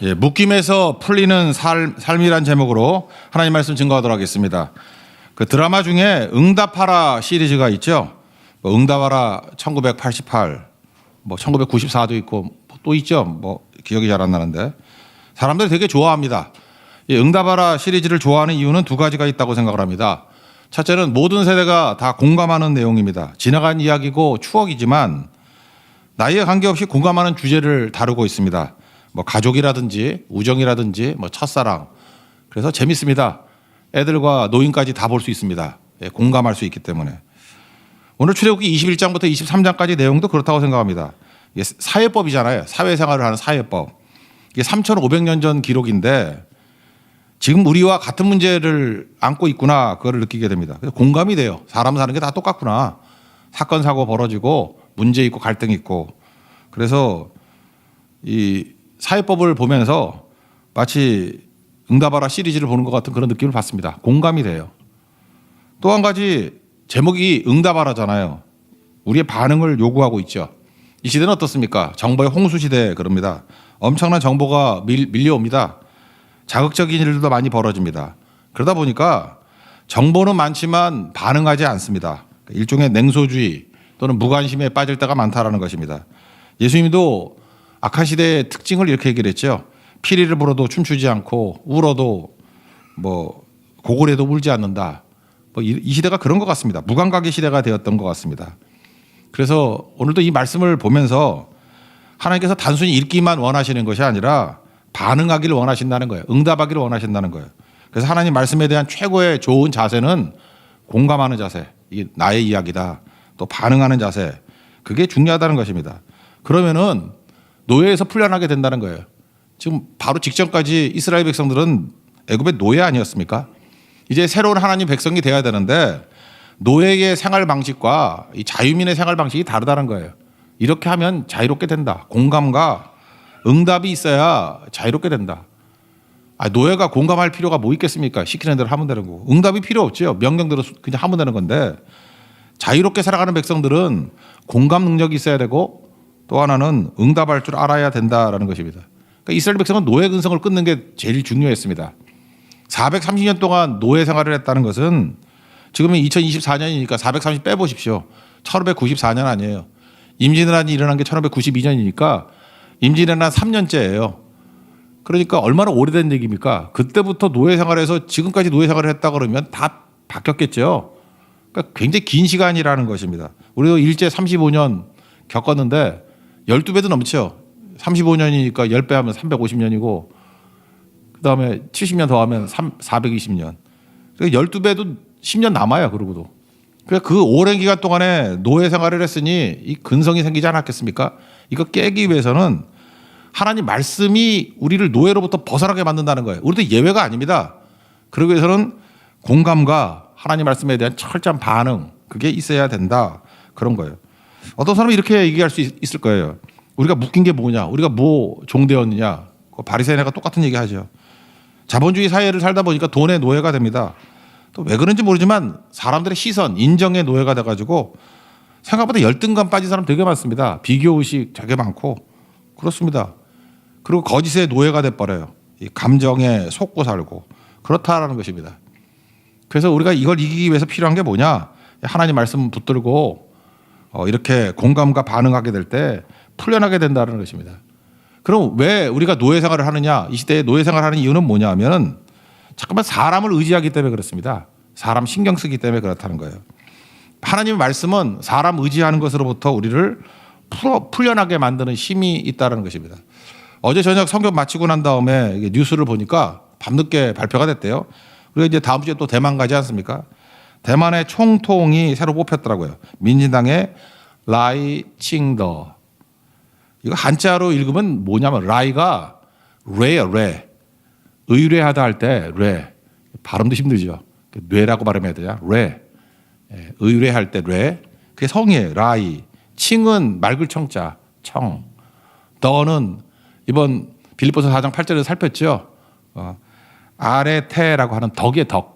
예, 묶임에서 풀리는 삶이란 제목으로 하나님 말씀 증거하도록 하겠습니다. 그 드라마 중에 응답하라 시리즈가 있죠. 뭐 응답하라 1988, 뭐 1994도 있고 또 있죠. 뭐 기억이 잘 안 나는데 사람들이 되게 좋아합니다. 이 응답하라 시리즈를 좋아하는 이유는 두 가지가 있다고 생각을 합니다. 첫째는 모든 세대가 다 공감하는 내용입니다. 지나간 이야기고 추억이지만 나이에 관계없이 공감하는 주제를 다루고 있습니다. 뭐 가족이라든지 우정이라든지 뭐 첫사랑. 그래서 재밌습니다. 애들과 노인까지 다 볼 수 있습니다. 예, 공감할 수 있기 때문에. 오늘 출애굽기 21장부터 23장까지 내용도 그렇다고 생각합니다. 이게 사회법이잖아요. 사회생활을 하는 사회법. 이게 3,500년 전 기록인데 지금 우리와 같은 문제를 안고 있구나, 그거를 느끼게 됩니다. 그래서 공감이 돼요. 사람 사는 게 다 똑같구나. 사건 사고 벌어지고 문제 있고 갈등 있고. 그래서 이 사회법을 보면서 마치 응답하라 시리즈를 보는 것 같은 그런 느낌을 받습니다. 공감이 돼요. 또 한 가지 제목이 응답하라잖아요. 우리의 반응을 요구하고 있죠. 이 시대는 어떻습니까? 정보의 홍수 시대 그럽니다. 엄청난 정보가 밀려옵니다. 자극적인 일들도 많이 벌어집니다. 그러다 보니까 정보는 많지만 반응하지 않습니다. 일종의 냉소주의 또는 무관심에 빠질 때가 많다라는 것입니다. 예수님도 악한 시대의 특징을 이렇게 얘기를 했죠. 피리를 불어도 춤추지 않고 울어도 뭐 고골에도 울지 않는다. 뭐 이 시대가 그런 것 같습니다. 무감각의 시대가 되었던 것 같습니다. 그래서 오늘도 이 말씀을 보면서 하나님께서 단순히 읽기만 원하시는 것이 아니라 반응하기를 원하신다는 거예요. 응답하기를 원하신다는 거예요. 그래서 하나님 말씀에 대한 최고의 좋은 자세는 공감하는 자세. 이게 나의 이야기다. 또 반응하는 자세. 그게 중요하다는 것입니다. 그러면은 노예에서 풀려나게 된다는 거예요. 지금 바로 직전까지 이스라엘 백성들은 애굽의 노예 아니었습니까? 이제 새로운 하나님 백성이 돼야 되는데 노예의 생활 방식과 이 자유민의 생활 방식이 다르다는 거예요. 이렇게 하면 자유롭게 된다. 공감과 응답이 있어야 자유롭게 된다. 노예가 공감할 필요가 뭐 있겠습니까? 시키는 대로 하면 되는 거고. 응답이 필요 없죠. 명령대로 그냥 하면 되는 건데 자유롭게 살아가는 백성들은 공감 능력이 있어야 되고 또 하나는 응답할 줄 알아야 된다라는 것입니다. 그러니까 이스라엘 백성은 노예 근성을 끊는 게 제일 중요했습니다. 430년 동안 노예 생활을 했다는 것은 지금은 2024년이니까 430 빼보십시오. 1594년 아니에요. 임진왜란이 일어난 게 1592년이니까 임진왜란 3년째예요. 그러니까 얼마나 오래된 얘기입니까? 그때부터 노예 생활에서 지금까지 노예 생활을 했다 그러면 다 바뀌었겠죠. 그러니까 굉장히 긴 시간이라는 것입니다. 우리도 일제 35년 겪었는데 12배도 넘죠. 35년이니까 10배 하면 350년이고 그다음에 70년 더하면 420년. 그러니까 12배도 10년 남아요. 그러고도. 그러니까 그 오랜 기간 동안에 노예 생활을 했으니 이 근성이 생기지 않았겠습니까? 이거 깨기 위해서는 하나님 말씀이 우리를 노예로부터 벗어나게 만든다는 거예요. 우리도 예외가 아닙니다. 그러기 위해서는 공감과 하나님 말씀에 대한 철저한 반응, 그게 있어야 된다. 그런 거예요. 어떤 사람은 이렇게 얘기할 수 있을 거예요. 우리가 묶인 게 뭐냐? 우리가 뭐 종되었느냐? 바리새인과 똑같은 얘기 하죠. 자본주의 사회를 살다 보니까 돈의 노예가 됩니다. 또 왜 그런지 모르지만 사람들의 시선, 인정의 노예가 돼가지고 생각보다 열등감 빠진 사람 되게 많습니다. 비교의식 되게 많고 그렇습니다. 그리고 거짓의 노예가 돼버려요. 이 감정에 속고 살고 그렇다라는 것입니다. 그래서 우리가 이걸 이기기 위해서 필요한 게 뭐냐? 하나님 말씀 붙들고 이렇게 공감과 반응하게 될 때 풀려나게 된다는 것입니다. 그럼 왜 우리가 노예 생활을 하느냐? 이 시대에 노예 생활을 하는 이유는 뭐냐 하면 잠깐만 사람을 의지하기 때문에 그렇습니다. 사람 신경 쓰기 때문에 그렇다는 거예요. 하나님의 말씀은 사람 의지하는 것으로부터 우리를 풀려나게 만드는 힘이 있다는 것입니다. 어제 저녁 성경 마치고 난 다음에 뉴스를 보니까 밤늦게 발표가 됐대요. 그리고 이제 다음 주에 또 대만 가지 않습니까? 대만의 총통이 새로 뽑혔더라고요. 민진당의 라이 칭더. 이거 한자로 읽으면 뭐냐면 라이가 레예요, 레. 의뢰하다 할 때 레. 발음도 힘들죠. 뇌라고 발음해야 되냐? 레. 의뢰할 때 레. 그게 성이에요. 라이. 칭은 맑을 청자. 청. 더는 이번 빌립보서 4장 8절에서 살폈죠. 아레테라고 하는 덕의 덕.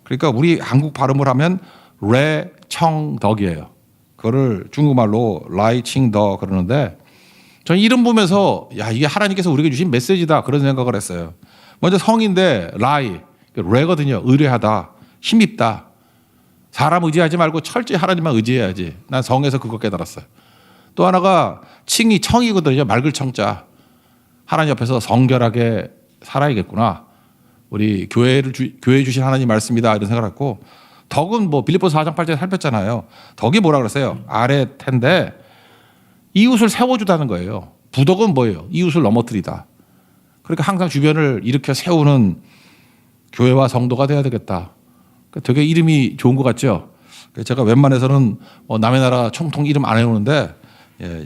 그러니까 우리 한국 발음을 하면 레청덕이에요. 그거를 중국말로 라이칭더 그러는데 저는 이름 보면서 야 이게 하나님께서 우리에게 주신 메시지다 그런 생각을 했어요. 먼저 성인데 레거든요. 의뢰하다, 힘입다. 사람 의지하지 말고 철저히 하나님만 의지해야지. 난 성에서 그거 깨달았어요. 또 하나가 청이거든요. 맑을 청자. 하나님 옆에서 성결하게 살아야겠구나. 우리 교회 주신 하나님 말씀이다 이런 생각을 했고, 덕은 뭐 빌립보서 4장 8절에 살폈잖아요. 덕이 뭐라 그랬어요? 아래 텐데 이웃을 세워주다는 거예요. 부덕은 뭐예요? 이웃을 넘어뜨리다. 그러니까 항상 주변을 일으켜 세우는 교회와 성도가 돼야 되겠다. 되게 이름이 좋은 것 같죠? 제가 웬만해서는 남의 나라 총통 이름 안 해오는데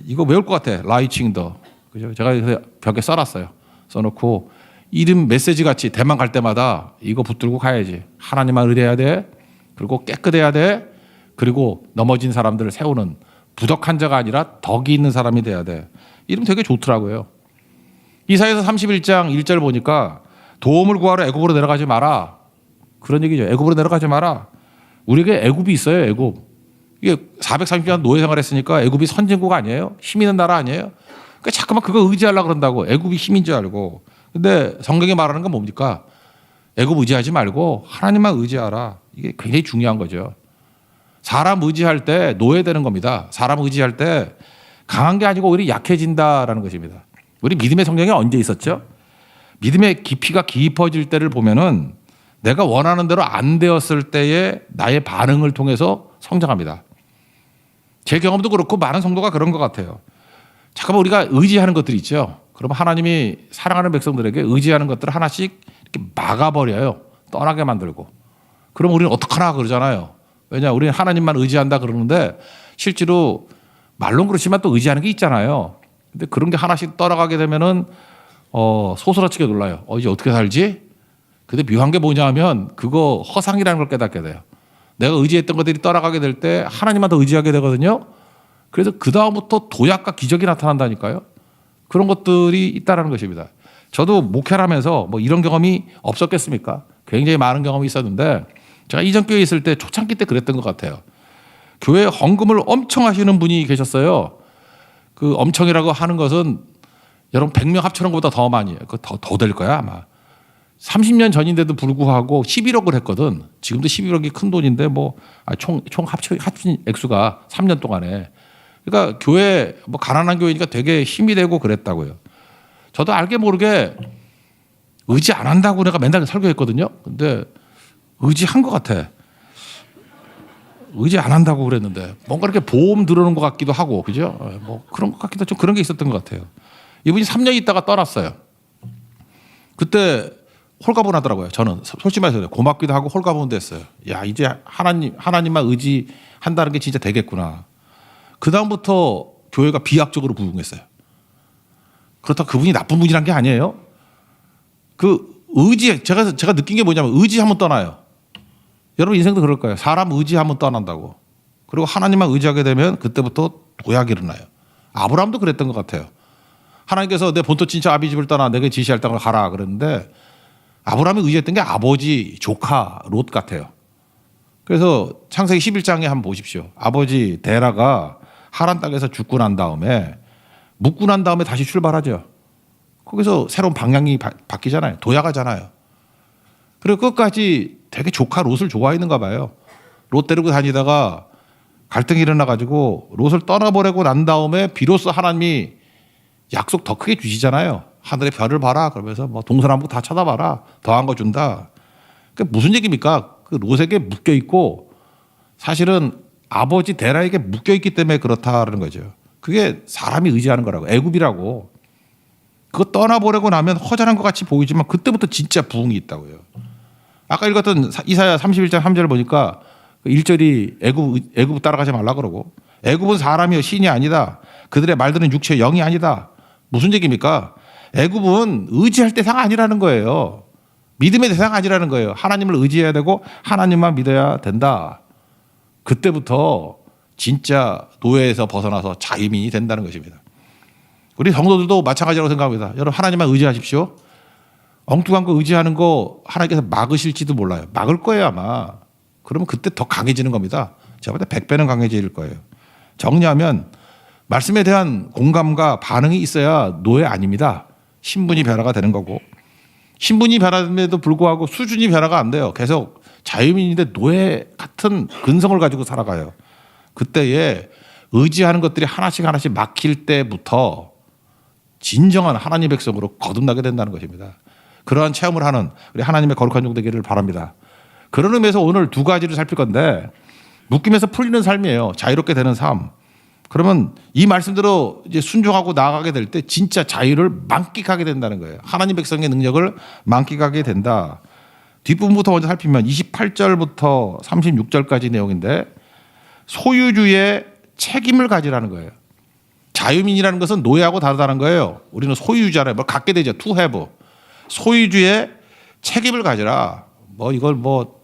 이거 외울 것 같아. 라이칭더. 그죠? 제가 벽에 써놨어요. 써놓고 이름 메시지 같이 대만 갈 때마다 이거 붙들고 가야지. 하나님만 의뢰해야 돼. 그리고 깨끗해야 돼. 그리고 넘어진 사람들을 세우는 부덕한 자가 아니라 덕이 있는 사람이 돼야 돼. 이름 되게 좋더라고요. 이사야서 31장 1절 보니까 도움을 구하러 애굽으로 내려가지 마라. 그런 얘기죠. 애굽으로 내려가지 마라. 우리에게 애굽이 있어요. 애굽. 이게 430년 노예 생활했으니까 애굽이 선진국 아니에요? 힘 있는 나라 아니에요? 그러니까 자꾸만 그거 의지하려고 그런다고. 애굽이 힘인 줄 알고. 근데 성경이 말하는 건 뭡니까? 애굽 의지하지 말고 하나님만 의지하라. 이게 굉장히 중요한 거죠. 사람 의지할 때 노예되는 겁니다. 사람 의지할 때 강한 게 아니고 오히려 약해진다라는 것입니다. 우리 믿음의 성경에 언제 있었죠? 믿음의 깊이가 깊어질 때를 보면은 내가 원하는 대로 안 되었을 때의 나의 반응을 통해서 성장합니다. 제 경험도 그렇고 많은 성도가 그런 것 같아요. 잠깐만 우리가 의지하는 것들이 있죠. 그러면 하나님이 사랑하는 백성들에게 의지하는 것들을 하나씩 이렇게 막아버려요. 떠나게 만들고. 그럼 우리는 어떡하나 그러잖아요. 왜냐 우리는 하나님만 의지한다 그러는데 실제로 말론 그렇지만 또 의지하는 게 있잖아요. 근데 그런 게 하나씩 떠나가게 되면은 소스라치게 놀라요. 이제 어떻게 살지? 근데 묘한 게 뭐냐 하면 그거 허상이라는 걸 깨닫게 돼요. 내가 의지했던 것들이 떠나가게 될 때 하나님만 더 의지하게 되거든요. 그래서 그 다음부터 도약과 기적이 나타난다니까요. 그런 것들이 있다라는 것입니다. 저도 목회를 하면서 뭐 이런 경험이 없었겠습니까? 굉장히 많은 경험이 있었는데 제가 이전 교회에 있을 때 초창기 때 그랬던 것 같아요. 교회 헌금을 엄청 하시는 분이 계셨어요. 그 엄청이라고 하는 것은 여러분 100명 합쳐놓은 것보다 더 많이 해요. 그거 더 될 거야 아마. 30년 전인데도 불구하고 11억을 했거든. 지금도 11억이 큰 돈인데 총 합친 액수가 3년 동안에. 그러니까 교회 가난한 교회니까 되게 힘이 되고 그랬다고요. 저도 알게 모르게 의지 안 한다고 내가 맨날 설교했거든요. 근데 의지한 것 같아. 의지 안 한다고 그랬는데 뭔가 이렇게 보험 들어오는 것 같기도 하고 그죠? 뭐 그런 것 같기도 좀 그런 게 있었던 것 같아요. 이분이 3년 있다가 떠났어요. 그때 홀가분하더라고요. 저는 솔직히 말해서 고맙기도 하고 홀가분도 했어요. 야 이제 하나님만 의지한다는 게 진짜 되겠구나. 그 다음부터 교회가 비약적으로 부흥했어요. 그렇다고 그분이 나쁜 분이란 게 아니에요. 그 의지 제가 느낀 게 뭐냐면 의지하면 떠나요. 여러분 인생도 그럴 거예요. 사람 의지하면 떠난다고. 그리고 하나님만 의지하게 되면 그때부터 도약이 일어나요. 아브라함도 그랬던 것 같아요. 하나님께서 내 본토 친척 아비 집을 떠나 내게 지시할 땅을 가라 그랬는데 아브라함이 의지했던 게 아버지 조카 롯 같아요. 그래서 창세기 11장에 한번 보십시오. 아버지 데라가 하란 땅에서 죽고 난 다음에 묵고 난 다음에 다시 출발하죠. 거기서 새로운 방향이 바뀌잖아요. 도약하잖아요. 그리고 끝까지 되게 조카 롯을 좋아했는가 봐요. 롯 데리고 다니다가 갈등이 일어나가지고 롯을 떠나보내고 난 다음에 비로소 하나님이 약속 더 크게 주시잖아요. 하늘의 별을 봐라 그러면서 동서남북 다 쳐다봐라 더한 거 준다. 그게 무슨 얘기입니까? 그 롯에게 묶여 있고 사실은 아버지 데라에게 묶여 있기 때문에 그렇다는 거죠. 그게 사람이 의지하는 거라고. 애굽이라고. 그거 떠나보내고 나면 허전한 것 같이 보이지만 그때부터 진짜 부흥이 있다고요. 아까 읽었던 이사야 31장 3절을 보니까 1절이 애굽 따라가지 말라 그러고 애굽은 사람이요 신이 아니다. 그들의 말들은 육체의 영이 아니다. 무슨 얘기입니까? 애굽은 의지할 대상 아니라는 거예요. 믿음의 대상 아니라는 거예요. 하나님을 의지해야 되고 하나님만 믿어야 된다. 그때부터 진짜 노예에서 벗어나서 자유민이 된다는 것입니다. 우리 성도들도 마찬가지라고 생각합니다. 여러분 하나님만 의지하십시오. 엉뚱한 거 의지하는 거 하나님께서 막으실지도 몰라요. 막을 거예요 아마. 그러면 그때 더 강해지는 겁니다. 제가 볼 때 100배는 강해질 거예요. 정리하면 말씀에 대한 공감과 반응이 있어야 노예 아닙니다. 신분이 변화가 되는 거고, 신분이 변화됨에도 불구하고 수준이 변화가 안 돼요. 계속 자유민인데 노예 같은 근성을 가지고 살아가요. 그때에 의지하는 것들이 하나씩 하나씩 막힐 때부터 진정한 하나님 백성으로 거듭나게 된다는 것입니다. 그러한 체험을 하는 우리 하나님의 거룩한 종 되기를 바랍니다. 그런 의미에서 오늘 두 가지를 살필 건데, 묶임에서 풀리는 삶이에요. 자유롭게 되는 삶. 그러면 이 말씀대로 이제 순종하고 나아가게 될 때 진짜 자유를 만끽하게 된다는 거예요. 하나님 백성의 능력을 만끽하게 된다. 뒷부분부터 먼저 살피면 28절부터 36절까지 내용인데, 소유주의 책임을 가지라는 거예요. 자유민이라는 것은 노예하고 다르다는 거예요. 우리는 소유주잖아요. 뭘 갖게 되죠. to have. 소유주의 책임을 가지라. 뭐 이걸 뭐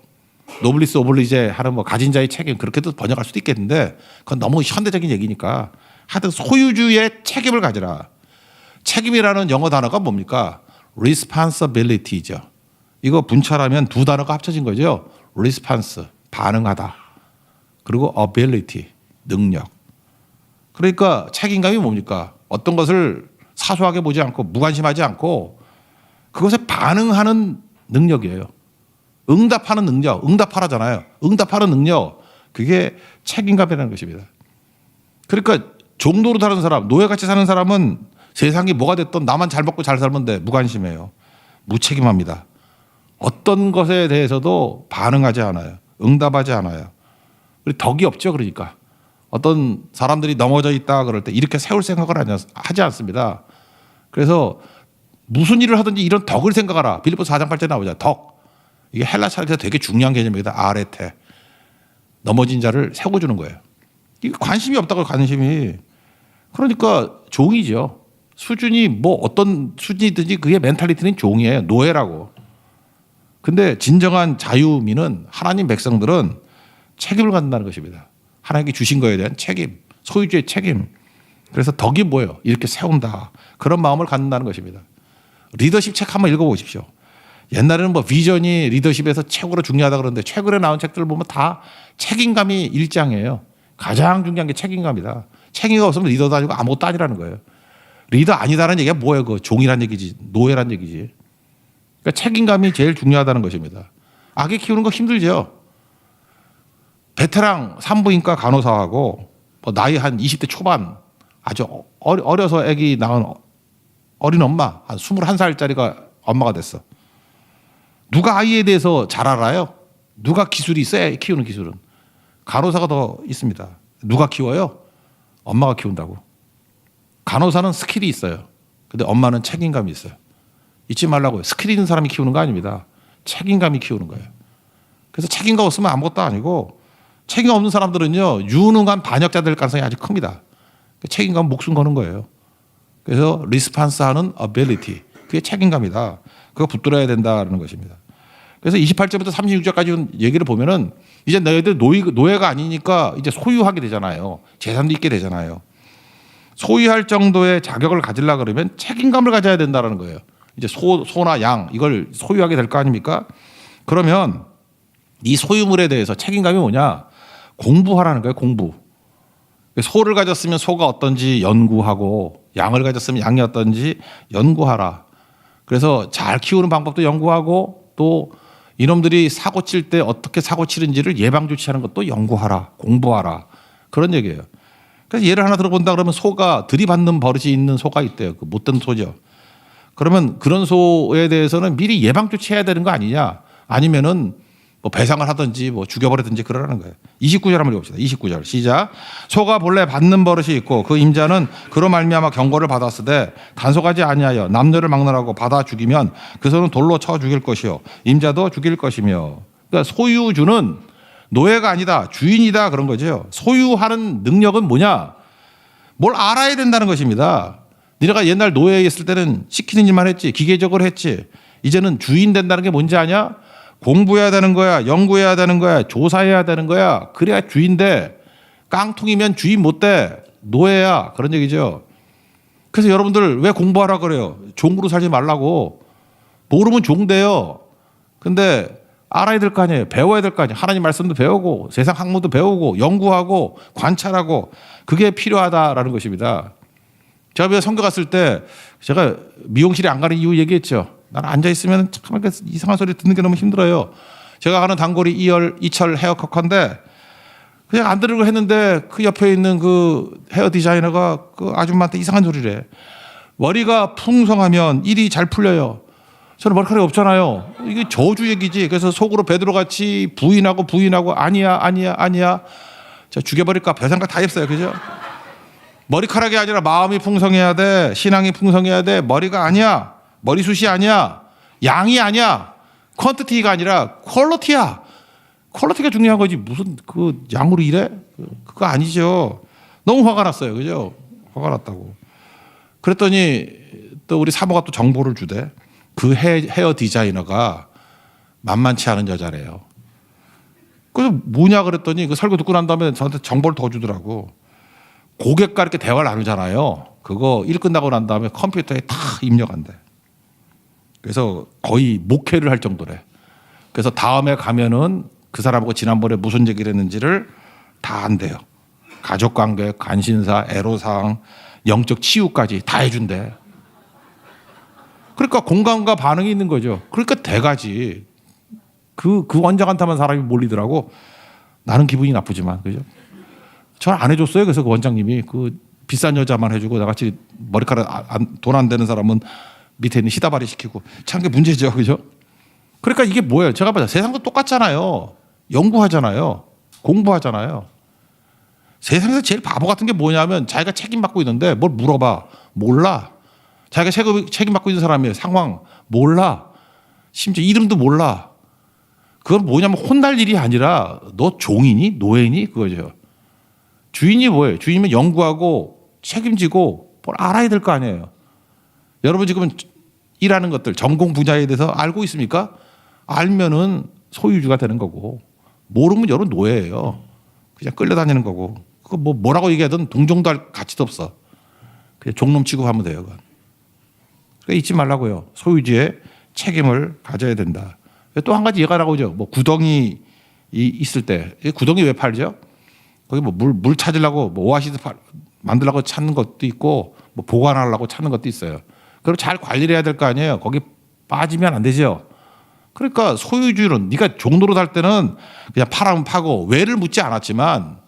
노블리스 오블리제 하는 뭐 가진 자의 책임, 그렇게도 번역할 수도 있겠는데 그건 너무 현대적인 얘기니까 하여튼 소유주의 책임을 가지라. 책임이라는 영어 단어가 뭡니까? responsibility죠. 이거 분철하면 두 단어가 합쳐진 거죠. response, 반응하다. 그리고 ability, 능력. 그러니까 책임감이 뭡니까? 어떤 것을 사소하게 보지 않고 무관심하지 않고 그것에 반응하는 능력이에요. 응답하는 능력, 응답하라잖아요. 응답하는 능력, 그게 책임감이라는 것입니다. 그러니까 종도로 사는 사람, 노예같이 사는 사람은 세상이 뭐가 됐든 나만 잘 먹고 잘 살면 돼. 무관심해요. 무책임합니다. 어떤 것에 대해서도 반응하지 않아요. 응답하지 않아요. 덕이 없죠. 그러니까 어떤 사람들이 넘어져 있다 그럴 때 이렇게 세울 생각을 하지 않습니다. 그래서 무슨 일을 하든지 이런 덕을 생각하라. 빌립보서 4장 8절에 나오잖아요. 덕. 이게 헬라 철학에서 되게 중요한 개념입니다. 아레테. 넘어진 자를 세워주는 거예요. 이게 관심이 없다고, 관심이. 그러니까 종이죠. 수준이 뭐 어떤 수준이든지 그게 멘탈리티는 종이에요. 노예라고. 근데 진정한 자유민은, 하나님 백성들은 책임을 갖는다는 것입니다. 하나님께 주신 거에 대한 책임, 소유주의 책임. 그래서 덕이 뭐예요? 이렇게 세운다. 그런 마음을 갖는다는 것입니다. 리더십 책 한번 읽어보십시오. 옛날에는 뭐 비전이 리더십에서 최고로 중요하다 그러는데 최근에 나온 책들을 보면 다 책임감이 일장이에요. 가장 중요한 게 책임감이다. 책임이 없으면 리더도 아니고 아무것도 아니라는 거예요. 리더 아니다라는 얘기가 뭐예요? 그 종이란 얘기지, 노예란 얘기지. 그러니까 책임감이 제일 중요하다는 것입니다. 아기 키우는 거 힘들죠. 베테랑 산부인과 간호사하고 뭐 나이 한 20대 초반 아주 어려서 아기 낳은 어린 엄마, 한 21살짜리가 엄마가 됐어. 누가 아이에 대해서 잘 알아요? 누가 기술이 있어야 키우는 기술은? 간호사가 더 있습니다. 누가 키워요? 엄마가 키운다고. 간호사는 스킬이 있어요. 근데 엄마는 책임감이 있어요. 잊지 말라고요. 스킬 있는 사람이 키우는 거 아닙니다. 책임감이 키우는 거예요. 그래서 책임감 없으면 아무것도 아니고, 책임감 없는 사람들은요, 유능한 반역자 될 가능성이 아주 큽니다. 책임감 목숨 거는 거예요. 그래서 리스판스하는 ability, 그게 책임감이다. 그거 붙들어야 된다는 것입니다. 그래서 28절부터 36절까지 얘기를 보면은 이제 너희들 노예가 아니니까 이제 소유하게 되잖아요. 재산도 있게 되잖아요. 소유할 정도의 자격을 가지려 그러면 책임감을 가져야 된다는 거예요. 이제 소나 양 이걸 소유하게 될 거 아닙니까? 그러면 이 소유물에 대해서 책임감이 뭐냐? 공부하라는 거예요. 공부. 소를 가졌으면 소가 어떤지 연구하고, 양을 가졌으면 양이 어떤지 연구하라. 그래서 잘 키우는 방법도 연구하고, 또 이놈들이 사고 칠 때 어떻게 사고 치는지를 예방 조치하는 것도 연구하라, 공부하라, 그런 얘기예요. 그래서 예를 하나 들어본다 그러면 소가 들이받는 버릇이 있는 소가 있대요. 그 못된 소죠. 그러면 그런 소에 대해서는 미리 예방 조치해야 되는 거 아니냐? 아니면은 뭐 배상을 하든지 뭐 죽여버리든지 그러라는 거예요. 29절 한번 읽어봅시다. 29절 시작. 소가 본래 받는 버릇이 있고 그 임자는 그로 말미암아 경고를 받았으되 단속하지 아니하여 남녀를 막론하고 받아 죽이면 그 소는 돌로 쳐 죽일 것이요 임자도 죽일 것이며. 그러니까 소유주는 노예가 아니다, 주인이다, 그런 거죠. 소유하는 능력은 뭐냐? 뭘 알아야 된다는 것입니다. 네가 옛날 노예였을 때는 시키는 일만 했지, 기계적으로 했지. 이제는 주인 된다는 게 뭔지 아냐? 공부해야 되는 거야, 연구해야 되는 거야, 조사해야 되는 거야. 그래야 주인돼. 깡통이면 주인 못 돼. 노예야. 그런 얘기죠. 그래서 여러분들 왜 공부하라 그래요? 종으로 살지 말라고. 모르면 종 돼요. 근데 알아야 될 거 아니에요. 배워야 될 거 아니에요. 하나님 말씀도 배우고 세상 학문도 배우고 연구하고 관찰하고 그게 필요하다라는 것입니다. 제가 성교 갔을 때 제가 미용실에 안 가는 이유 얘기했죠. 나는 앉아있으면 참 이상한 소리 듣는 게 너무 힘들어요. 제가 가는 단골이 이철 헤어커커인데 그냥 안 들으려고 했는데 그 옆에 있는 그 헤어 디자이너가 그 아줌마한테 이상한 소리를 해. 머리가 풍성하면 일이 잘 풀려요. 저는 머리카락이 없잖아요. 이게 저주 얘기지. 그래서 속으로 베드로같이 부인하고 아니야. 저 죽여버릴까 별 생각 다 했어요. 그죠? 머리카락이 아니라 마음이 풍성해야 돼. 신앙이 풍성해야 돼. 머리가 아니야. 머리숱이 아니야. 양이 아니야. 퀀티티가 아니라 퀄리티야. 퀄리티가 중요한 거지. 무슨 그 양으로 일해? 그거 아니죠. 너무 화가 났어요. 그죠? 화가 났다고. 그랬더니 또 우리 사모가 또 정보를 주대. 그 헤어 디자이너가 만만치 않은 여자래요. 그래서 뭐냐 그랬더니 그 설교 듣고 난 다음에 저한테 정보를 더 주더라고. 고객과 이렇게 대화를 나누잖아요. 그거 일 끝나고 난 다음에 컴퓨터에 다 입력한대. 그래서 거의 목회를 할 정도래. 그래서 다음에 가면은 그 사람하고 지난번에 무슨 얘기를 했는지를 다 안대요. 가족관계, 관심사, 애로사항, 영적 치유까지 다 해준대. 그러니까 공감과 반응이 있는 거죠. 그러니까 대가지. 그 원장한테만 사람이 몰리더라고. 나는 기분이 나쁘지만, 그죠? 잘 안 해줬어요. 그래서 그 원장님이 그 비싼 여자만 해주고 나같이 머리카락 돈 안 되는 사람은 밑에 있는 시다발이 시키고 참 게 문제죠, 그죠? 그러니까 이게 뭐예요? 제가 봐요. 세상도 똑같잖아요. 연구하잖아요. 공부하잖아요. 세상에서 제일 바보 같은 게 뭐냐면 자기가 책임받고 있는데 뭘 물어봐. 몰라. 자기가 책임받고 있는 사람이에요. 상황 몰라. 심지어 이름도 몰라. 그건 뭐냐면 혼날 일이 아니라 너 종이니? 노예니? 그거죠. 주인이 뭐예요? 주인이면 연구하고 책임지고 뭘 알아야 될 거 아니에요. 여러분 지금 일하는 것들 전공 분야에 대해서 알고 있습니까? 알면은 소유주가 되는 거고 모르면 여러분 노예예요. 그냥 끌려다니는 거고 그거 뭐라고 얘기하든 동정도 할 가치도 없어. 그냥 종놈 취급하면 돼요. 그건. 그러니까 잊지 말라고요. 소유주의 책임을 가져야 된다. 또 한 가지 얘가 나오죠. 뭐 구덩이 있을 때 구덩이 왜 팔죠? 거기 뭐 물 찾으려고 뭐 오아시스 만들려고 찾는 것도 있고 뭐 보관하려고 찾는 것도 있어요. 그럼 잘 관리를 해야 될 거 아니에요. 거기 빠지면 안 되죠. 그러니까 소유주는 네가 종로로 살 때는 그냥 파라면 파고 왜를 묻지 않았지만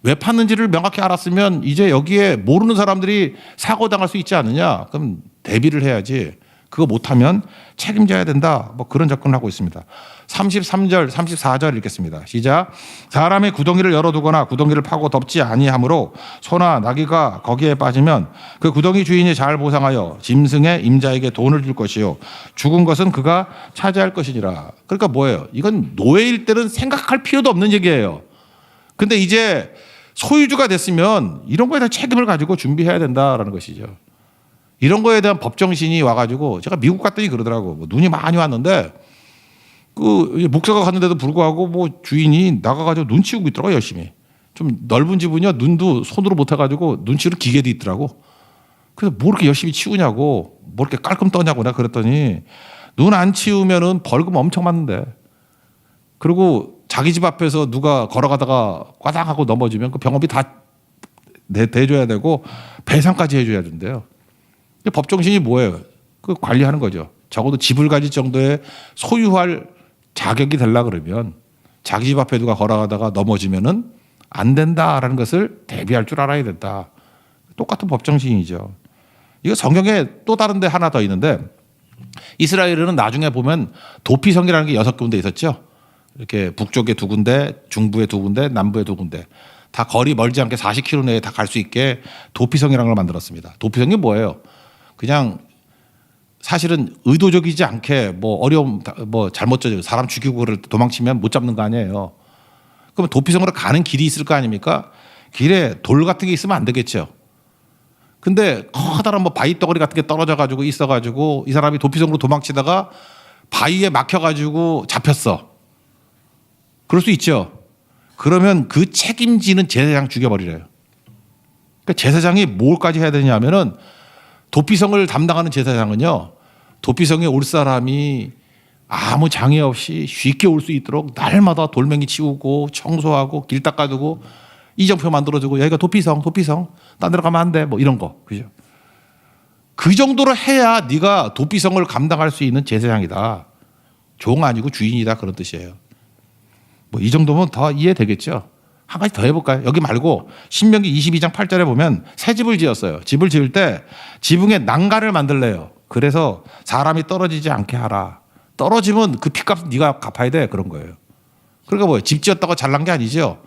왜 팠는지를 명확히 알았으면 이제 여기에 모르는 사람들이 사고당할 수 있지 않느냐. 그럼 대비를 해야지. 그거 못하면 책임져야 된다. 뭐 그런 접근을 하고 있습니다. 33절, 34절 읽겠습니다. 시작. 사람의 구덩이를 열어두거나 구덩이를 파고 덮지 아니하므로 소나 나귀가 거기에 빠지면 그 구덩이 주인이 잘 보상하여 짐승의 임자에게 돈을 줄 것이요 죽은 것은 그가 차지할 것이니라. 그러니까 뭐예요? 이건 노예일 때는 생각할 필요도 없는 얘기예요. 근데 이제 소유주가 됐으면 이런 거에 대한 책임을 가지고 준비해야 된다라는 것이죠. 이런 거에 대한 법정신이 와가지고 제가 미국 갔더니 그러더라고. 뭐 눈이 많이 왔는데 그 목사가 갔는데도 불구하고 뭐 주인이 나가가지고 눈 치우고 있더라고 열심히. 좀 넓은 집은요 눈도 손으로 못 해가지고 눈 치우는 기계도 있더라고. 그래서 뭐 이렇게 열심히 치우냐고 뭐 이렇게 깔끔 떠냐고 내가 그랬더니 눈 안 치우면은 벌금 엄청 받는데. 그리고 자기 집 앞에서 누가 걸어가다가 꽈당하고 넘어지면 그 병원비 다 대줘야 되고 배상까지 해줘야 된대요. 법정신이 뭐예요? 그 관리하는 거죠. 적어도 집을 가질 정도의 소유할 자격이 되려 그러면 자기 집 앞에 누가 걸어가다가 넘어지면은 안 된다라는 것을 대비할 줄 알아야 된다. 똑같은 법정신이죠. 이거 성경에 또 다른 데 하나 더 있는데 이스라엘은 나중에 보면 도피성이라는 게 6군데 있었죠. 이렇게 북쪽에 2군데, 중부에 2군데, 남부에 2군데. 다 거리 멀지 않게 40km 내에 다 갈 수 있게 도피성이라는 걸 만들었습니다. 도피성이 뭐예요? 그냥 사실은 의도적이지 않게 뭐 어려움 뭐 잘못 사람 죽이고 그를 도망치면 못 잡는 거 아니에요. 그러면 도피성으로 가는 길이 있을 거 아닙니까? 길에 돌 같은 게 있으면 안 되겠죠. 근데 커다란 뭐 바위 덩어리 같은 게 떨어져 가지고 있어 가지고 이 사람이 도피성으로 도망치다가 바위에 막혀 가지고 잡혔어. 그럴 수 있죠. 그러면 그 책임지는 제사장 죽여버리래요. 그러니까 제사장이 뭘까지 해야 되냐면은 도피성을 담당하는 제사장은요. 도피성에 올 사람이 아무 장애 없이 쉽게 올 수 있도록 날마다 돌멩이 치우고 청소하고 길 닦아두고 이정표 만들어주고 여기가 도피성 딴 데로 가면 안 돼 뭐 이런 거 그죠? 그 정도로 해야 네가 도피성을 감당할 수 있는 제사장이다. 종 아니고 주인이다 그런 뜻이에요. 뭐 이 정도면 더 이해되겠죠. 한 가지 더 해볼까요? 여기 말고 신명기 22장 8절에 보면 새 집을 지었어요. 집을 지을 때 지붕에 난간을 만들래요. 그래서 사람이 떨어지지 않게 하라. 떨어지면 그 핏값 네가 갚아야 돼 그런 거예요. 그러니까 뭐예요? 집 지었다고 잘난 게 아니죠.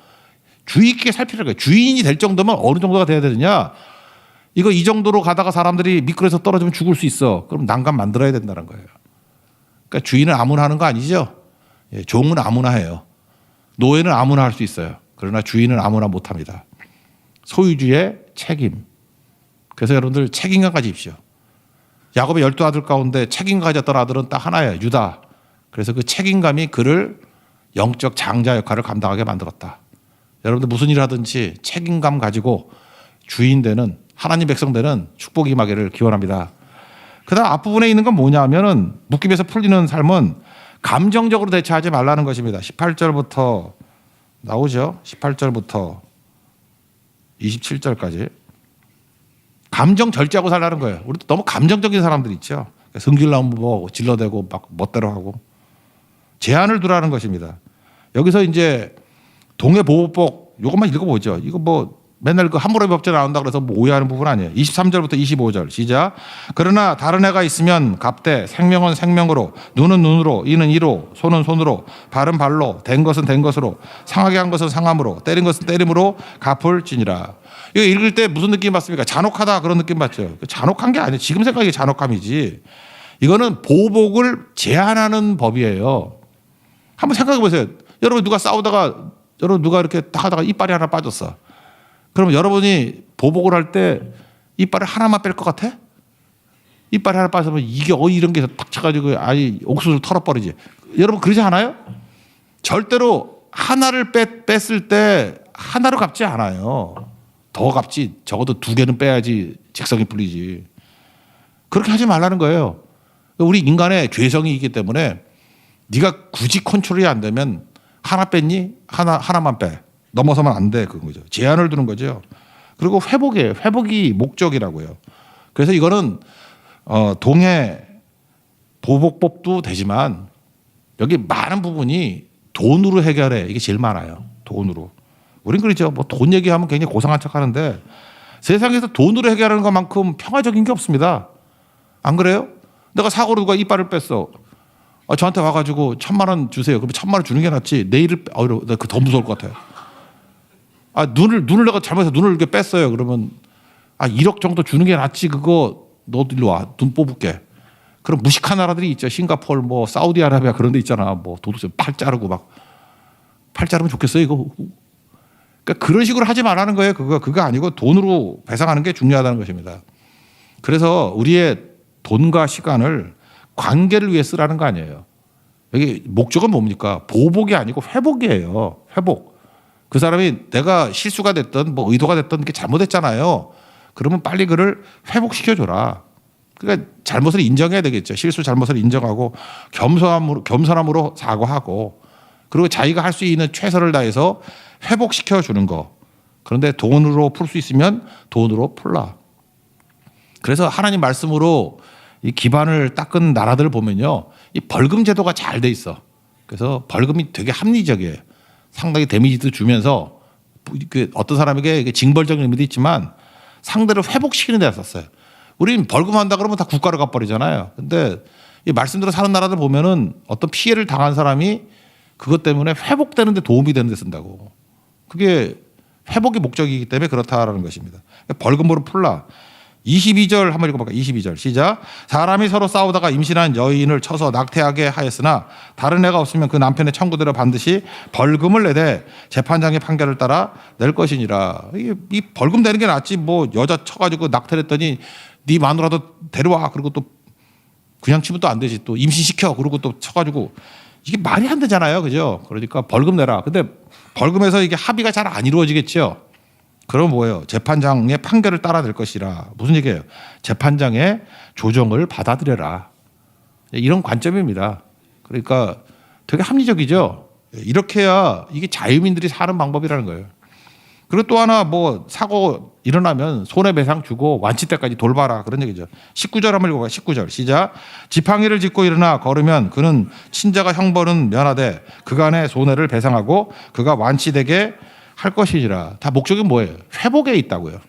주의 깊게 살피는 거예요. 주인이 될 정도면 어느 정도가 돼야 되느냐. 이거 이 정도로 가다가 사람들이 미끄러서 떨어지면 죽을 수 있어. 그럼 난간 만들어야 된다는 거예요. 그러니까 주인은 아무나 하는 거 아니죠. 예, 종은 아무나 해요. 노예는 아무나 할 수 있어요. 그러나 주인은 아무나 못합니다. 소유주의 책임. 그래서 여러분들 책임감 가지십시오. 야곱의 12아들 가운데 책임감 가졌던 아들은 딱 하나예요. 유다. 그래서 그 책임감이 그를 영적 장자 역할을 감당하게 만들었다. 여러분들 무슨 일을 하든지 책임감 가지고 주인 되는 하나님 백성 되는 축복이 임하기를 기원합니다. 그 다음 앞부분에 있는 건 뭐냐 하면은 묶임에서 풀리는 삶은 감정적으로 대처하지 말라는 것입니다. 18절부터 나오죠. 18절부터 27절까지. 감정 절제하고 살라는 거예요. 우리도 너무 감정적인 사람들 있죠. 성질 나면 뭐 질러대고 막 멋대로 하고. 제한을 두라는 것입니다. 여기서 이제 동해보호법 이것만 읽어보죠. 이거 뭐 맨날 그 함무라비 법제 나온다 그래서 뭐 오해하는 부분 아니에요. 23절부터 25절 시작. 그러나 다른 애가 있으면 갚되 생명은 생명으로 눈은 눈으로 이는 이로 손은 손으로 발은 발로 된 것은 된 것으로 상하게 한 것은 상함으로 때린 것은 때림으로 갚을지니라. 이거 읽을 때 무슨 느낌 받습니까? 잔혹하다 그런 느낌 받죠. 잔혹한 게 아니에요. 지금 생각이 잔혹함이지. 이거는 보복을 제한하는 법이에요. 한번 생각해 보세요. 여러분 누가 싸우다가 여러분 누가 이렇게 딱 하다가 이빨이 하나 빠졌어. 그러면 여러분이 보복을 할 때 이빨을 하나만 뺄 것 같아? 이빨이 하나 빠지면 이게 이런 게 탁 쳐가지고 아예 옥수수를 털어버리지. 여러분 그러지 않아요? 절대로 하나를 뺐을 때 하나로 갚지 않아요. 더 갚지. 적어도 2개는 빼야지 직성이 풀리지. 그렇게 하지 말라는 거예요. 우리 인간의 죄성이 있기 때문에 네가 굳이 컨트롤이 안 되면 하나 뺐니? 하나만 빼. 넘어서면 안 돼. 그런 거죠. 제한을 두는 거죠. 그리고 회복이에요. 회복이 목적이라고요. 그래서 이거는 동해 보복법도 되지만 여기 많은 부분이 돈으로 해결해. 이게 제일 많아요. 돈으로. 우린 그렇죠. 뭐 돈 얘기하면 굉장히 고상한 척 하는데 세상에서 돈으로 해결하는 것만큼 평화적인 게 없습니다. 안 그래요? 내가 사고로 누가 이빨을 뺐어. 저한테 와가지고 1,000만 원 주세요. 그러면 1,000만 원 주는 게 낫지. 내일을 그 더 무서울 것 같아요. 눈을 내가 잘못해서 눈을 이렇게 뺐어요. 그러면 1억 정도 주는 게 낫지. 그거 너도 일로 와. 눈 뽑을게. 그럼 무식한 나라들이 있죠. 싱가포르 뭐 사우디아라비아 그런 데 있잖아. 뭐 도둑질 팔 자르고 막 팔 자르면 좋겠어요. 이거. 그러니까 그런 식으로 하지 말라는 거예요. 그거 아니고 돈으로 배상하는 게 중요하다는 것입니다. 그래서 우리의 돈과 시간을 관계를 위해 쓰라는 거 아니에요. 여기 목적은 뭡니까? 보복이 아니고 회복이에요. 회복. 그 사람이 내가 실수가 됐든 뭐 의도가 됐든 이렇게 잘못했잖아요. 그러면 빨리 그를 회복시켜줘라. 그러니까 잘못을 인정해야 되겠죠. 실수 잘못을 인정하고 겸손함으로 사과하고 그리고 자기가 할 수 있는 최선을 다해서 회복시켜주는 거. 그런데 돈으로 풀 수 있으면 돈으로 풀라. 그래서 하나님 말씀으로 이 기반을 닦은 나라들을 보면요. 이 벌금 제도가 잘 돼 있어. 그래서 벌금이 되게 합리적이에요. 상당히 데미지도 주면서 어떤 사람에게 징벌적인 의미도 있지만 상대를 회복시키는 데 썼어요. 우리는 벌금한다 그러면 다 국가로 가버리잖아요. 근데 이 말씀대로 사는 나라들 보면은 어떤 피해를 당한 사람이 그것 때문에 회복되는 데 도움이 되는 데 쓴다고. 그게 회복이 목적이기 때문에 그렇다라는 것입니다. 벌금으로 풀라. 22절 한번 읽어볼까요? 22절 시작. 사람이 서로 싸우다가 임신한 여인을 쳐서 낙태하게 하였으나 다른 애가 없으면 그 남편의 청구대로 반드시 벌금을 내되 재판장의 판결을 따라 낼 것이니라. 이 벌금 내는 게 낫지 뭐 여자 쳐가지고 낙태를 했더니 네 마누라도 데려와 그리고 또 그냥 치면 또 안 되지 또 임신시켜 그리고 또 쳐가지고 이게 말이 안 되잖아요. 그죠? 그러니까 벌금 내라. 근데 벌금에서 이게 합의가 잘 안 이루어지겠죠. 그럼 뭐예요? 재판장의 판결을 따라 될 것이라. 무슨 얘기예요? 재판장의 조정을 받아들여라. 이런 관점입니다. 그러니까 되게 합리적이죠. 이렇게 해야 이게 자유민들이 사는 방법이라는 거예요. 그리고 또 하나 뭐 사고 일어나면 손해배상 주고 완치 때까지 돌봐라 그런 얘기죠. 19절 한번 읽어봐. 19절 시작. 지팡이를 짚고 일어나 걸으면 그는 친자가 형벌은 면하되 그간의 손해를 배상하고 그가 완치되게 할 것이니라. 다 목적이 뭐예요? 회복에 있다고요.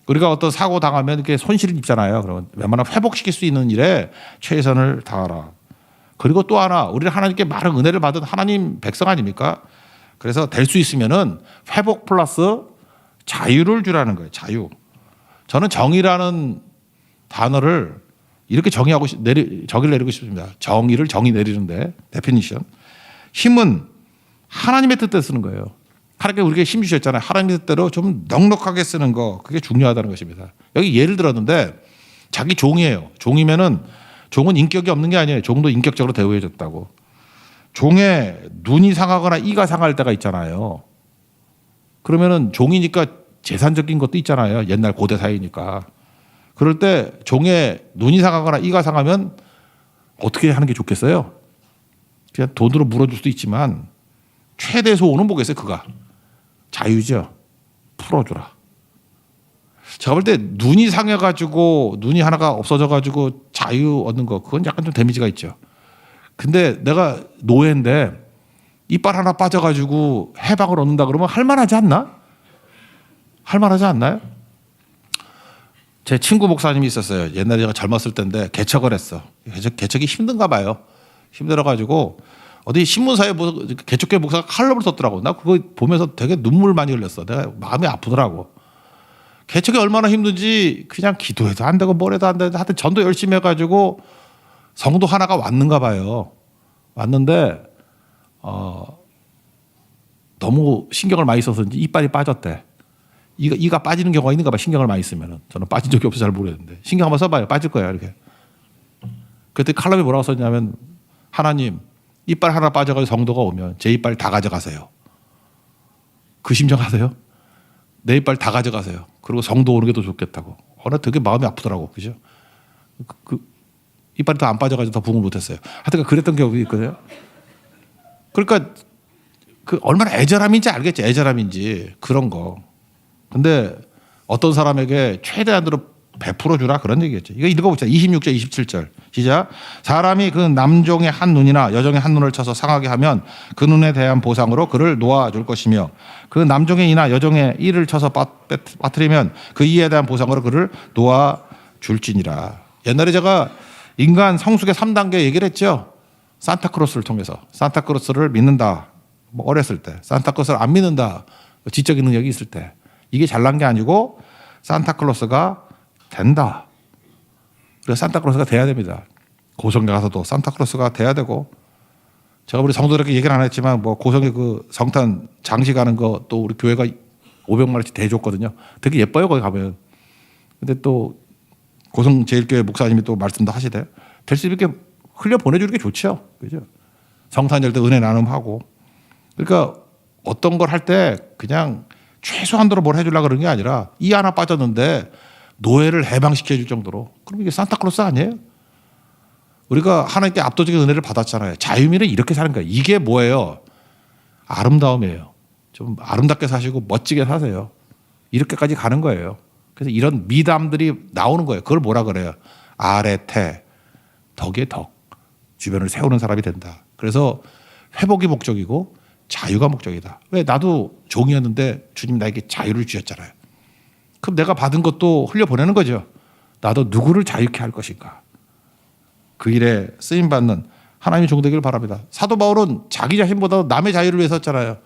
우리가 어떤 사고 당하면 이렇게 손실을 입잖아요. 그러면 웬만하면 회복시킬 수 있는 일에 최선을 다하라. 그리고 또 하나 우리는 하나님께 많은 은혜를 받은 하나님 백성 아닙니까? 그래서 될 수 있으면은 회복 플러스 자유를 주라는 거예요. 자유. 저는 정의라는 단어를 이렇게 정의를 내리고 싶습니다. 정의를 정의 내리는데 데피니션. 힘은 하나님의 뜻대로 쓰는 거예요. 하나님께 우리에게 힘 주셨잖아요. 하나님의 뜻대로 좀 넉넉하게 쓰는 거 그게 중요하다는 것입니다. 여기 예를 들었는데 자기 종이에요. 종이면은 종은 인격이 없는 게 아니에요. 종도 인격적으로 대우해줬다고. 종에 눈이 상하거나 이가 상할 때가 있잖아요. 그러면은 종이니까 재산적인 것도 있잖아요. 옛날 고대 사회니까. 그럴 때 종에 눈이 상하거나 이가 상하면 어떻게 하는 게 좋겠어요? 그냥 돈으로 물어줄 수도 있지만 최대 소원은 뭐겠어요? 그가 자유죠. 풀어주라. 제가 볼 때 눈이 상해가지고 눈이 하나가 없어져가지고 자유 얻는 거 그건 약간 좀 데미지가 있죠. 근데 내가 노예인데 이빨 하나 빠져가지고 해방을 얻는다 그러면 할만하지 않나? 할만하지 않나요? 제 친구 목사님이 있었어요. 옛날에 제가 젊었을 때인데 개척을 했어. 개척이 힘든가 봐요. 힘들어가지고 어디 신문사에 개척교회 목사가 칼럼을 썼더라고. 나 그거 보면서 되게 눈물 많이 흘렸어. 내가 마음이 아프더라고. 개척이 얼마나 힘든지 그냥 기도해도 안 되고 뭘 해도 안 되고 하여튼 전도 열심히 해가지고 성도 하나가 왔는가 봐요. 왔는데 너무 신경을 많이 써서인지 이빨이 빠졌대. 이가 빠지는 경우가 있는가 봐. 신경을 많이 쓰면은. 저는 빠진 적이 없어서 잘 모르겠는데 신경 한번 써봐요. 빠질 거야 이렇게. 그때 칼럼에 뭐라고 썼냐면 하나님 이빨 하나 빠져가지고 성도가 오면 제 이빨 다 가져가세요. 그 심정 하세요? 내 이빨 다 가져가세요. 그리고 성도 오는 게 더 좋겠다고. 나 되게 마음이 아프더라고. 그죠? 이빨이 더 안 빠져가지고 더 부응을 못했어요. 하여튼 그랬던 경험이 있거든요. 그러니까 그 얼마나 애절함인지 알겠지. 애절함인지 그런 거. 근데 어떤 사람에게 최대한으로 베풀어 주라 그런 얘기겠죠. 이거 읽어보자. 26절 27절 시작. 사람이 그 남종의 한 눈이나 여종의 한 눈을 쳐서 상하게 하면 그 눈에 대한 보상으로 그를 놓아줄 것이며 그 남종의 이나 여종의 이를 쳐서 빠뜨리면 그 이에 대한 보상으로 그를 놓아줄지니라. 옛날에 제가 인간 성숙의 3단계 얘기를 했죠. 산타크로스를 통해서. 산타크로스를 믿는다. 뭐 어렸을 때. 산타크로스를 안 믿는다. 지적인 능력이 있을 때. 이게 잘난 게 아니고 산타크로스가 된다. 그래서 산타크로스가 돼야 됩니다. 고성에 가서도 산타크로스가 돼야 되고 제가 우리 성도들에게 얘기를 안 했지만 뭐 고성에 그 성탄 장식하는 거 또 우리 교회가 500만 원씩 대줬거든요. 되게 예뻐요 거기 가면. 근데 또 고성 제일교회 목사님이 또 말씀도 하시대. 될 수 있게 흘려 보내주는 게 좋죠. 그죠? 성탄절 때 은혜 나눔하고. 그러니까 어떤 걸 할 때 그냥 최소한도로 뭘 해주려고 그러는 게 아니라 이 하나 빠졌는데 노예를 해방시켜 줄 정도로. 그럼 이게 산타클로스 아니에요? 우리가 하나님께 압도적인 은혜를 받았잖아요. 자유민은 이렇게 사는 거예요. 이게 뭐예요? 아름다움이에요. 좀 아름답게 사시고 멋지게 사세요. 이렇게까지 가는 거예요. 그래서 이런 미담들이 나오는 거예요. 그걸 뭐라 그래요? 아레테, 덕의 덕. 주변을 세우는 사람이 된다. 그래서 회복이 목적이고 자유가 목적이다. 왜? 나도 종이었는데 주님 나에게 자유를 주셨잖아요. 그럼 내가 받은 것도 흘려보내는 거죠. 나도 누구를 자유케 할 것인가. 그 일에 쓰임받는 하나님의 종 되기를 바랍니다. 사도 바울은 자기 자신보다 남의 자유를 위해 썼잖아요.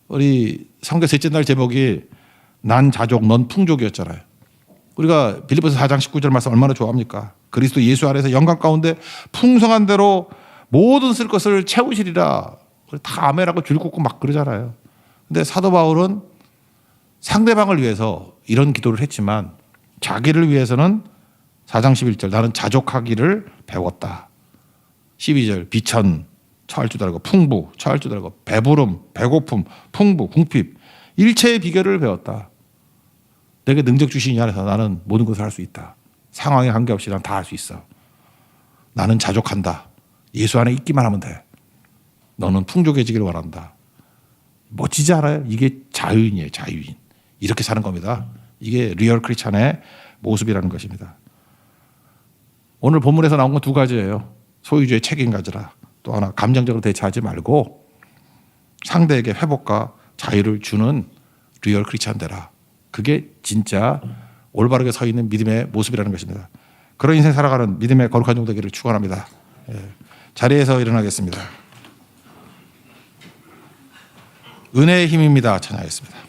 우리 성경 셋째 날 제목이 난 자족 넌 풍족이었잖아요. 우리가 빌립보서 4장 19절 말씀 얼마나 좋아합니까? 그리스도 예수 안에서 영광 가운데 풍성한 대로 모든 쓸 것을 채우시리라. 다 아멘하고 줄 긋고 막 그러잖아요. 근데 사도 바울은 상대방을 위해서 이런 기도를 했지만 자기를 위해서는 4장 11절 나는 자족하기를 배웠다. 12절 비천 처할 줄 알고 풍부 처할 줄 알고 배부름 배고픔 풍부 궁핍 일체의 비결을 배웠다. 내게 능력 주시니 안에서 나는 모든 것을 할 수 있다. 상황에 관계없이 난 다 할 수 있어. 나는 자족한다. 예수 안에 있기만 하면 돼. 너는 풍족해지기를 원한다. 멋지지 않아요? 이게 자유인이에요. 자유인. 이렇게 사는 겁니다. 이게 리얼 크리스찬의 모습이라는 것입니다. 오늘 본문에서 나온 건 두 가지예요. 소유주의 책임 가지라. 또 하나 감정적으로 대처하지 말고 상대에게 회복과 자유를 주는 리얼 크리스찬 되라. 그게 진짜 올바르게 서 있는 믿음의 모습이라는 것입니다. 그런 인생 살아가는 믿음의 거룩한 종 되기를 축원합니다. 자리에서 일어나겠습니다. 은혜의 힘입니다. 찬양하겠습니다.